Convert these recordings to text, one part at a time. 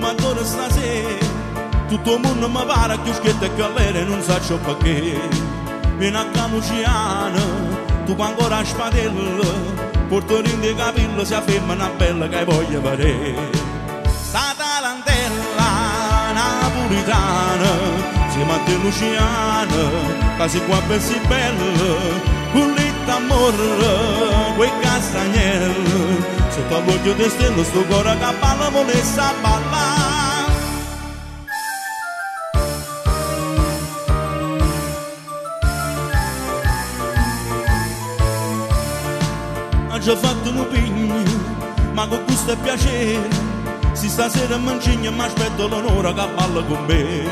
mi adoro stasera, tutto il mondo mi pare più schietto e callere, non so perché. Vieni a Luciana, tu ancora a spadella, portorino di capello si afferma una bella che hai voglia vedere. Sta tarantella napolitana, siamo a te Luciana, quasi qua per si bella, con l'amore, quei castagnelli, sotto l'occhio di stelle, sto cuore che balla, volesse ballare. Ho già fatto un pugno, ma con gusto e piacere, se stasera mancigno mi aspetto l'onore che balla con me.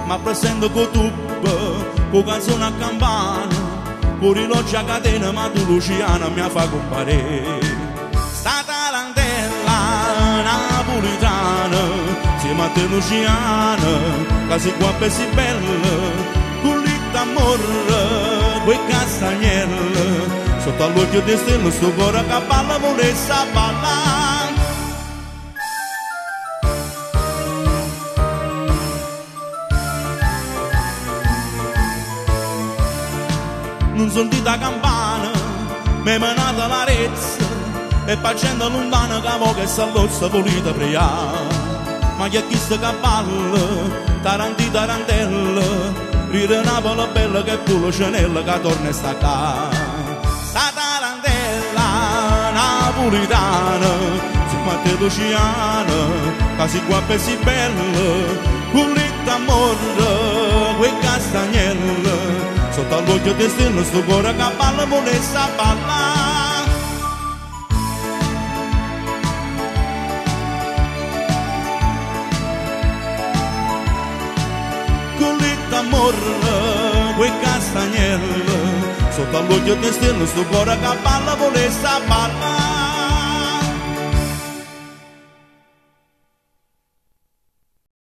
Ma presento con tubo, con canzone a campana, con rilogio a catena, ma tu Luciana mi fa comparire. Sta tarantella napolitana, siamo a te Luciana, quasi qua per si bella, con l'amore, quei castagnelli, sotto all'occhio di stelle, sto cuore che balla, volesse ballare. Non sentita campana, mi è manata la rezza, e per gente lontana che voga e s'allozza volita pregare. Ma chi è chi sta cavallo, taranti tarantella, ride Napoli bella che pure Cenella che torna a staccare. Sta tarantella napolitana, si fatte Luciana, quasi qua per si bella, con l'amore, quei castagnelli, sotto all'occhio di stelle, sto cuore che balla, volesse ballare. Con l'amore, quei castagnelli, sotto all'occhio di stelle, sto cuore che balla, volesse ballare.